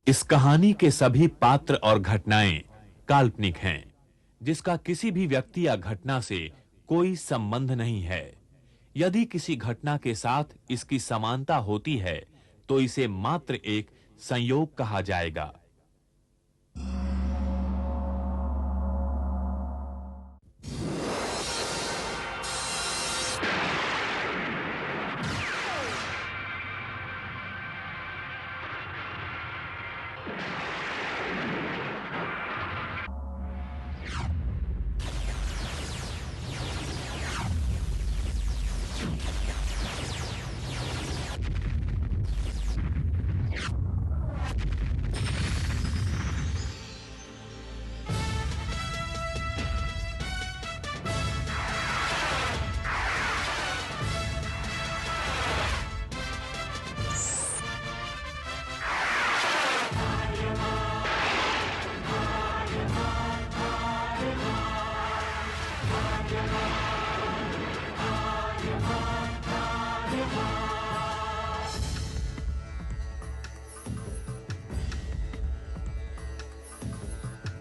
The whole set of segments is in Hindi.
इस कहानी के सभी पात्र और घटनाएं काल्पनिक हैं, जिसका किसी भी व्यक्ति या घटना से कोई संबंध नहीं है। यदि किसी घटना के साथ इसकी समानता होती है, तो इसे मात्र एक संयोग कहा जाएगा।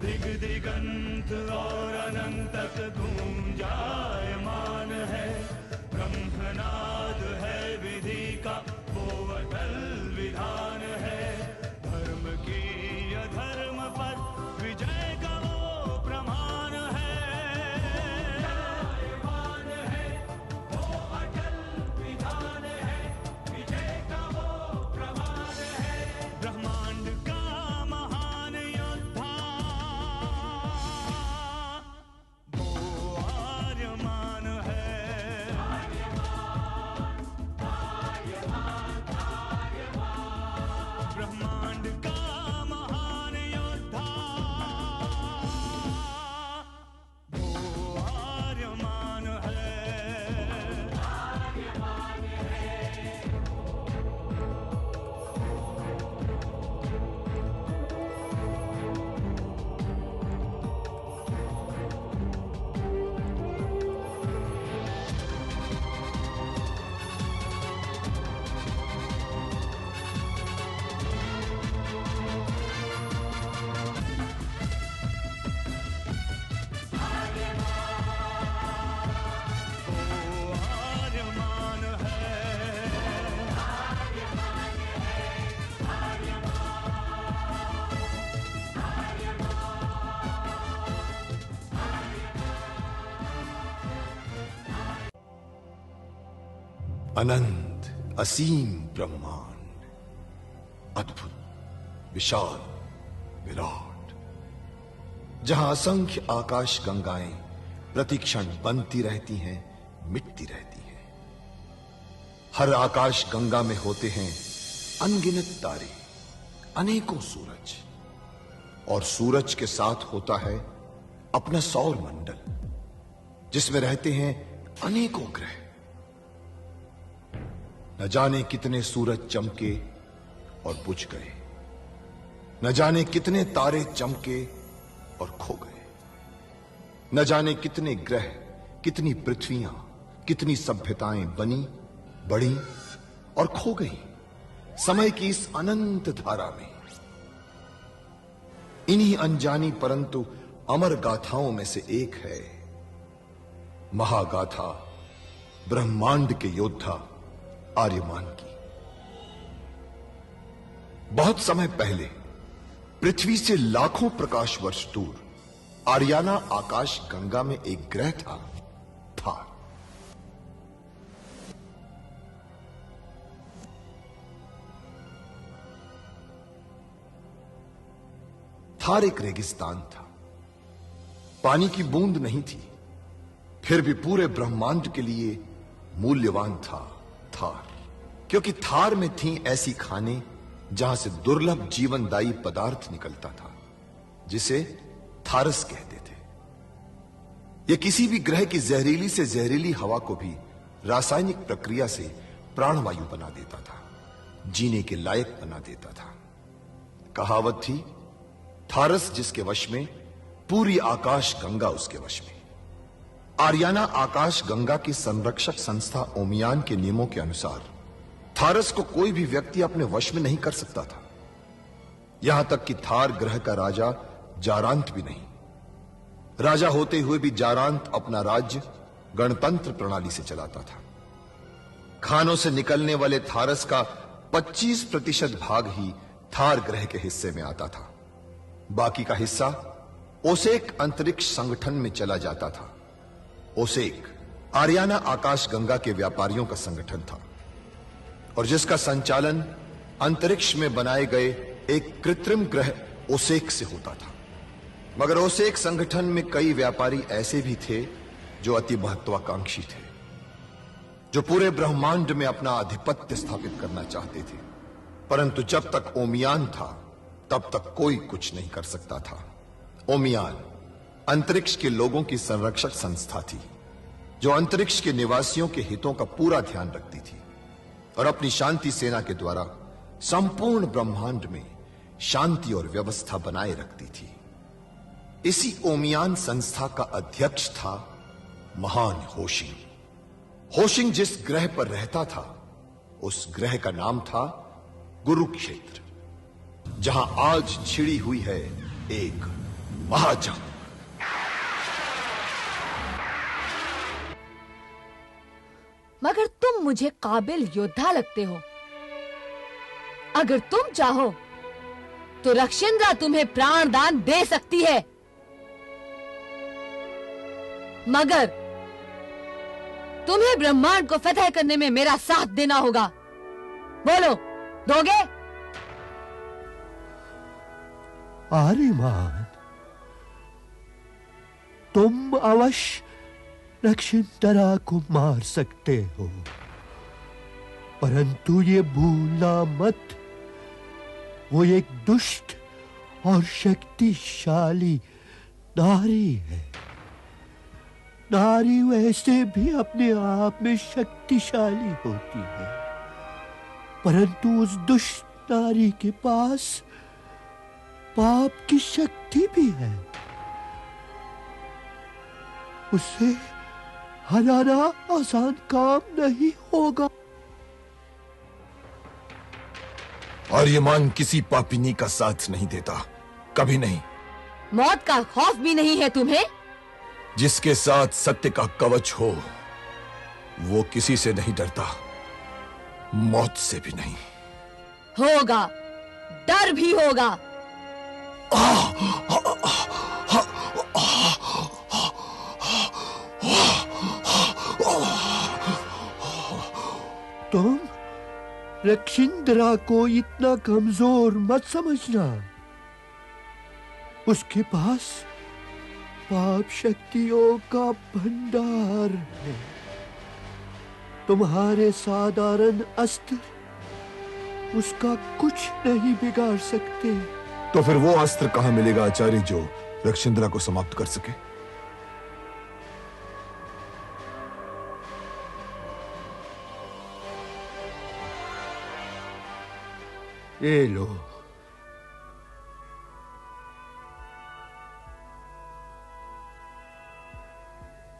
दिग दिगंत और अनंत तक गूंजायमान है। ब्रह्मनाद है विधि का वो अटल विधान है। धर्म की अधर्म पर विजय का वो प्रमाण है। जायमान है वो अटल विधान है। विजय का वो प्रमाण है। ब्रह्मांड का महान योद्धा आर्यमान है। ब्रह्मांड का महान योद्धा वो आर्यमान है। आर्यमान है। अनंत असीम ब्रह्मांड, अद्भुत, विशाल, विराट, जहां असंख्य आकाश गंगाएं प्रतिक्षण बनती रहती हैं, मिटती रहती हैं। हर आकाश गंगा में होते हैं अनगिनत तारे, अनेकों सूरज, और सूरज के साथ होता है अपना सौर मंडल, जिसमें रहते हैं अनेकों ग्रह। न जाने कितने सूरज चमके और बुझ गए, न जाने कितने तारे चमके और खो गए, न जाने कितने ग्रह, कितनी पृथ्वियां, कितनी सभ्यताएं बनी, बढ़ी और खो गई समय की इस अनंत धारा में। इन्हीं अनजानी परंतु अमर गाथाओं में से एक है महागाथा ब्रह्मांड के योद्धा आर्यमान की। बहुत समय पहले पृथ्वी से लाखों प्रकाश वर्ष दूर आर्याना आकाश गंगा में एक ग्रह था, थार। थार एक रेगिस्तान था, पानी की बूंद नहीं थी, फिर भी पूरे ब्रह्मांड के लिए मूल्यवान था थार, क्योंकि थार में थी ऐसी खाने जहां से दुर्लभ जीवनदायी पदार्थ निकलता था, जिसे थारस कहते थे। यह किसी भी ग्रह की जहरीली से जहरीली हवा को भी रासायनिक प्रक्रिया से प्राणवायु बना देता था, जीने के लायक बना देता था। कहावत थी, थारस जिसके वश में, पूरी आकाश गंगा उसके वश में। आर्याना आकाश गंगा की संरक्षक संस्था ओमियान के नियमों के अनुसार थारस को कोई भी व्यक्ति अपने वश में नहीं कर सकता था। यहां तक कि थार ग्रह का राजा जारांत भी नहीं। राजा होते हुए भी जारांत अपना राज्य गणतंत्र प्रणाली से चलाता था। खानों से निकलने वाले थारस का 25% भाग ही थार ग्रह के हिस्से में आता था। बाकी का हिस्सा ओसेक अंतरिक्ष संगठन में चला जाता था। ओसेक आरियाना आकाश गंगा के व्यापारियों का संगठन था और जिसका संचालन अंतरिक्ष में बनाए गए एक कृत्रिम ग्रह ओसेक से होता था। मगर ओसेक संगठन में कई व्यापारी ऐसे भी थे जो अति महत्वाकांक्षी थे, जो पूरे ब्रह्मांड में अपना आधिपत्य स्थापित करना चाहते थे। परंतु जब तक ओमियान था तब तक कोई कुछ नहीं कर सकता था। ओमियान अंतरिक्ष के लोगों की संरक्षक संस्था थी, जो अंतरिक्ष के निवासियों के हितों का पूरा ध्यान रखती थी और अपनी शांति सेना के द्वारा संपूर्ण ब्रह्मांड में शांति और व्यवस्था बनाए रखती थी। इसी ओमियान संस्था का अध्यक्ष था महान होशिंग। होशिंग जिस ग्रह पर रहता था उस ग्रह का नाम था गुरुक्षेत्र, जहां आज छिड़ी हुई है एक महाजंग। मगर तुम मुझे काबिल योद्धा लगते हो। अगर तुम चाहो तो रक्षिंद्रा तुम्हें प्राणदान दे सकती है, मगर तुम्हें ब्रह्मांड को फतह करने में मेरा साथ देना होगा। बोलो, दोगे? आर्यमान, तुम अवश्य रक्षिंद्रा को मार सकते हो, परंतु ये भूलना मत, वो एक दुष्ट और शक्तिशाली नारी है। नारी वैसे भी अपने आप में शक्तिशाली होती है, परंतु उस दुष्ट नारी के पास पाप की शक्ति भी है। उसे हराना आसान काम नहीं होगा। आर्यमान किसी पापिनी का साथ नहीं देता, कभी नहीं। मौत का खौफ भी नहीं है तुम्हें? जिसके साथ सत्य का कवच हो वो किसी से नहीं डरता, मौत से भी नहीं। होगा, डर भी होगा। तुम रक्षिंद्रा को इतना कमजोर मत समझना। उसके पास पाप शक्तियों का भंडार है। तुम्हारे साधारण अस्त्र उसका कुछ नहीं बिगाड़ सकते। तो फिर वो अस्त्र कहां मिलेगा आचार्य, जो रक्षिंद्रा को समाप्त कर सके? ये लो,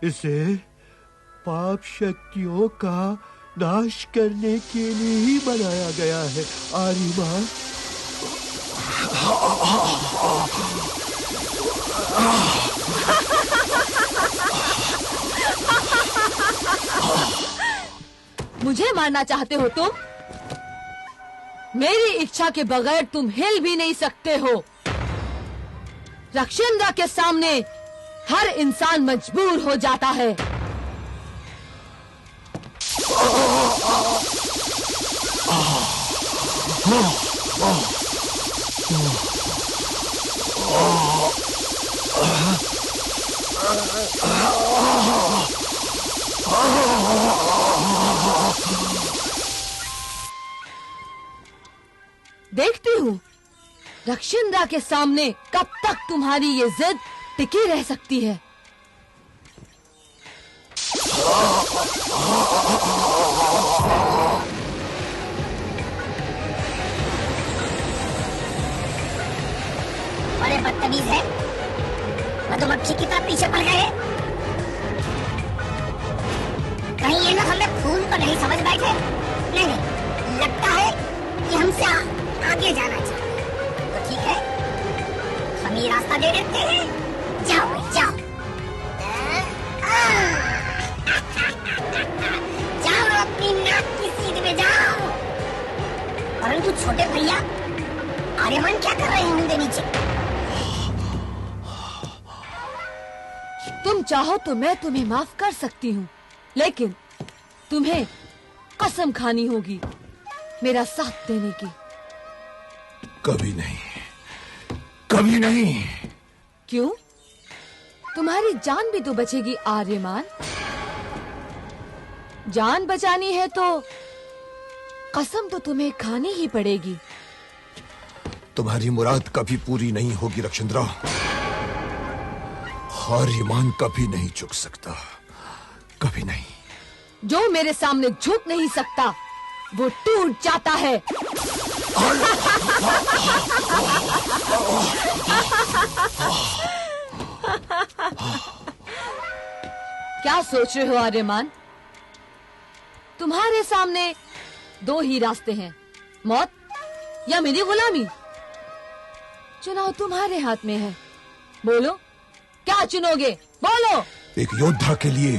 इसे पाप शक्तियों का नाश करने के लिए ही बनाया गया है। आर्यमान, मुझे मारना चाहते हो तुम? मेरी इच्छा के बगैर तुम हिल भी नहीं सकते हो। रक्षिंद्रा के सामने हर इंसान मजबूर हो जाता है। देखती हूँ रक्षिंद्रा के सामने कब तक तुम्हारी ये जिद टिकी रह सकती है। बड़े बदतमीज है, मधुमक्खी की तरह पीछे पड़ गए। कहीं ये लोग हमें खून तो नहीं समझ बैठे? नहीं, लगता है कि हमसे आगे जाना चाहिए। तो ठीक हम ये रास्ता दे देते हैं। जाओ जाओ जाओ, अपनी नाक की सीध में जाओ। परंतु छोटे भैया, आर्यमान क्या कर रहे हैं उनके नीचे? तुम चाहो तो मैं तुम्हें माफ कर सकती हूँ, लेकिन तुम्हें कसम खानी होगी मेरा साथ देने की। कभी नहीं, कभी नहीं। क्यों? तुम्हारी जान भी तो बचेगी आर्यमान। जान बचानी है तो कसम तो तुम्हें खानी ही पड़ेगी। तुम्हारी मुराद कभी पूरी नहीं होगी रक्षिंद्रा। आर्यमान कभी नहीं झुक सकता, कभी नहीं। जो मेरे सामने झुक नहीं सकता वो टूट जाता है। क्या सोच रहे हो आर्यमान? तुम्हारे सामने दो ही रास्ते हैं, मौत या मेरी गुलामी। चुनाव तुम्हारे हाथ में है। बोलो, क्या चुनोगे? बोलो। एक योद्धा के लिए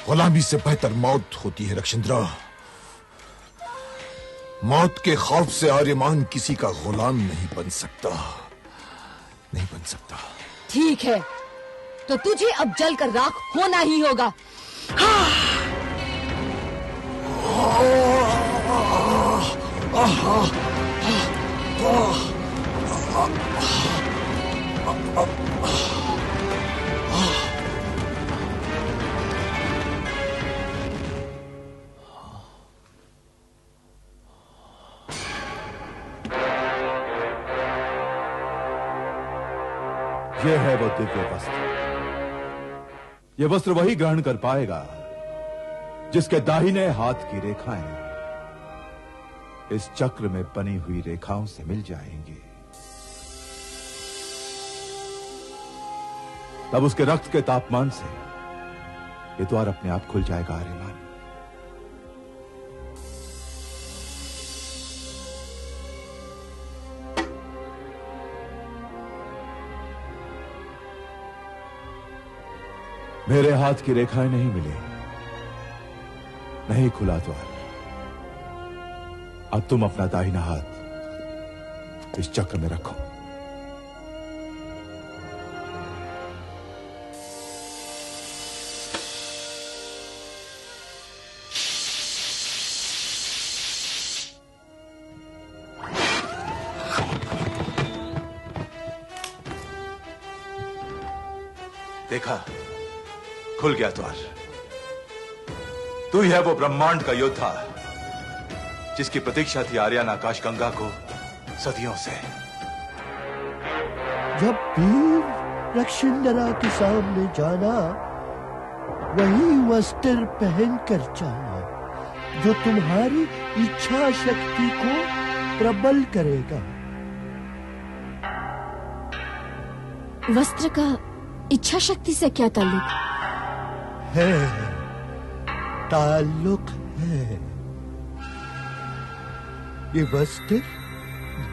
गुलामी से बेहतर मौत होती है रक्षिंद्रा। मौत के खौफ से आर्यमान किसी का गुलाम नहीं बन सकता, नहीं बन सकता। ठीक है, तो तुझे अब जलकर राख होना ही होगा। यह है वो दिव्य वस्त्र। यह वस्त्र वही ग्रहण कर पाएगा जिसके दाहिने हाथ की रेखाएं इस चक्र में बनी हुई रेखाओं से मिल जाएंगी। तब उसके रक्त के तापमान से ये द्वार अपने आप खुल जाएगा आर्यमान। मेरे हाथ की रेखाएं नहीं मिली, नहीं खुला द्वार। अब तुम अपना दाहिना हाथ इस चक्र में रखो। देखा, खुल गया द्वार। तू ही है वो ब्रह्मांड का योद्धा जिसकी प्रतीक्षा थी आर्यन आकाशगंगा को सदियों से। जब वीर रक्षिंद्रा के सामने जाना, वही वस्त्र पहनकर जाना जो तुम्हारी इच्छा शक्ति को प्रबल करेगा। वस्त्र का इच्छा शक्ति से क्या ताल्लुक है? ताल्लुक है। ये वस्त्र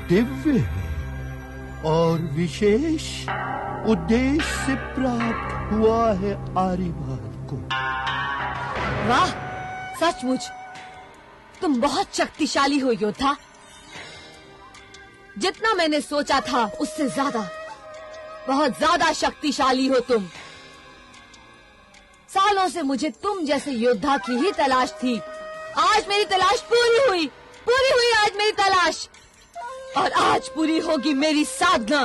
दिव्य है और विशेष उद्देश्य से प्राप्त हुआ है आर्यमान को। वाह, सचमुच तुम बहुत शक्तिशाली हो योद्धा। जितना मैंने सोचा था उससे ज्यादा, बहुत ज्यादा शक्तिशाली हो तुम। सालों से मुझे तुम जैसे योद्धा की ही तलाश थी। आज मेरी तलाश पूरी हुई आज मेरी तलाश। और आज पूरी होगी मेरी साधना।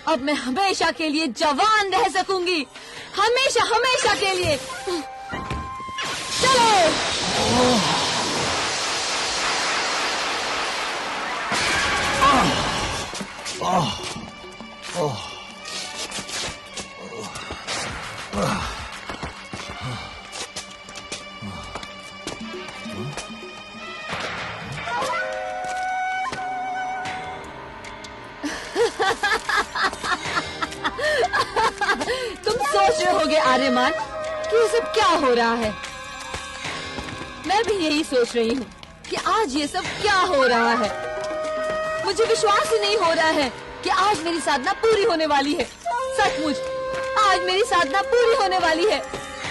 अब मैं हमेशा के लिए जवान रह सकूंगी, हमेशा हमेशा के लिए। चलो। तुम सोच रहे होगे आर्यमान कि ये सब क्या हो रहा है। मैं भी यही सोच रही हूँ कि आज ये सब क्या हो रहा है। मुझे विश्वास ही नहीं हो रहा है कि आज मेरी साधना पूरी होने वाली है। सचमुच आज मेरी साधना पूरी होने वाली है,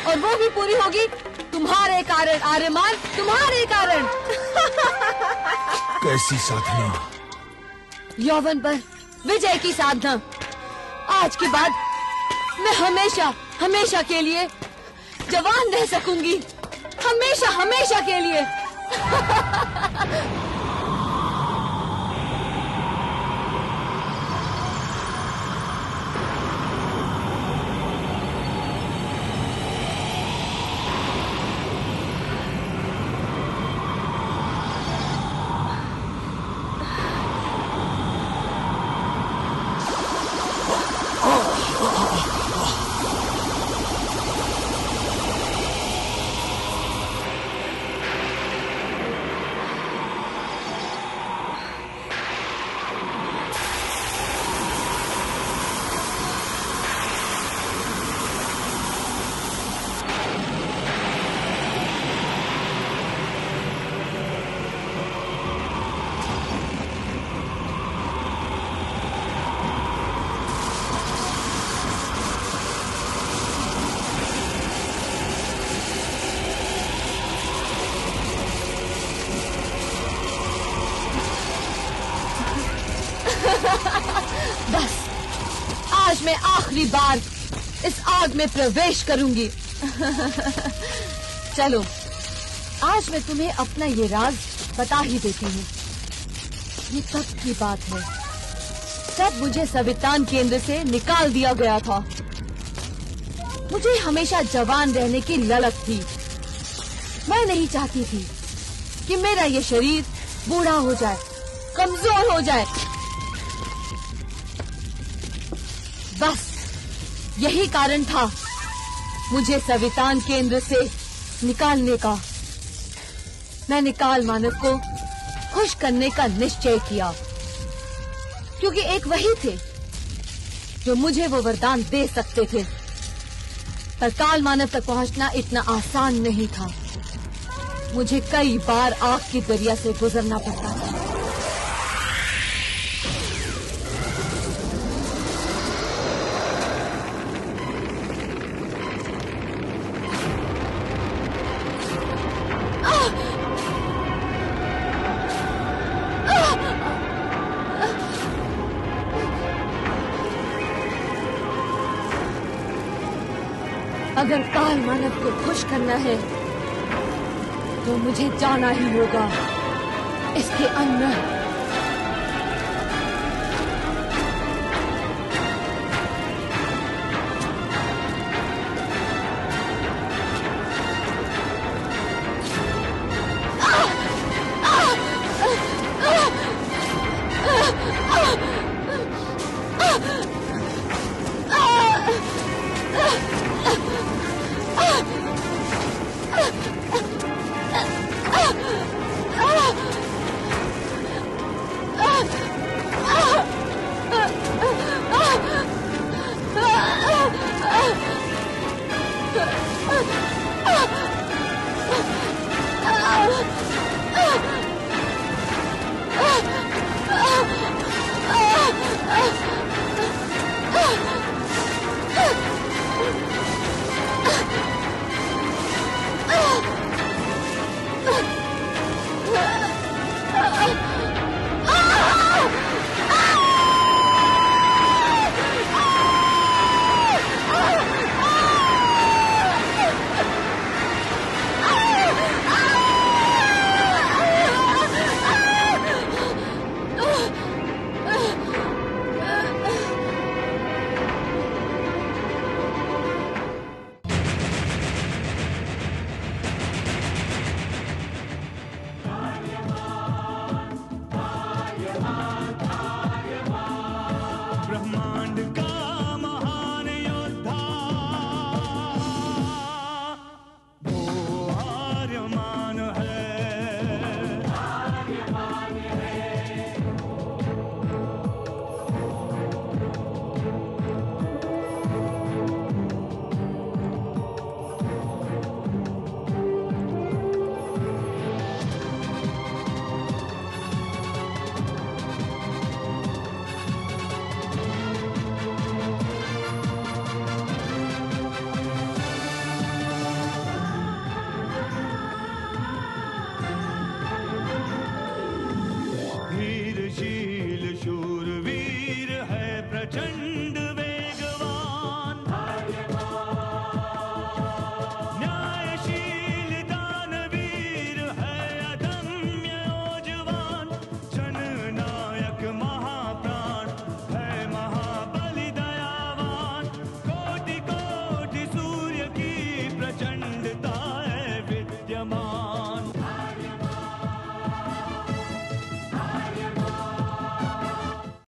और वो भी पूरी होगी तुम्हारे कारण आर्यमान, तुम्हारे कारण। कैसी साधना? यौवन पर विजय की साधना। आज के बाद मैं हमेशा हमेशा के लिए जवान रह सकूंगी, हमेशा हमेशा के लिए। बस आज मैं आखिरी बार इस आग में प्रवेश करूंगी। चलो आज मैं तुम्हें अपना ये राज बता ही देती हूँ। ये तब की बात है जब मुझे सवितान केंद्र से निकाल दिया गया था। मुझे हमेशा जवान रहने की ललक थी। मैं नहीं चाहती थी कि मेरा ये शरीर बूढ़ा हो जाए, कमजोर हो जाए। बस यही कारण था मुझे सवितान केंद्र से निकालने का। मैंने काल मानव को खुश करने का निश्चय किया, क्योंकि एक वही थे जो मुझे वो वरदान दे सकते थे। पर काल मानव तक पहुंचना इतना आसान नहीं था। मुझे कई बार आग की दरिया से गुजरना पड़ता था। अगर काल मानव को खुश करना है तो मुझे जाना ही होगा इसके अंदर।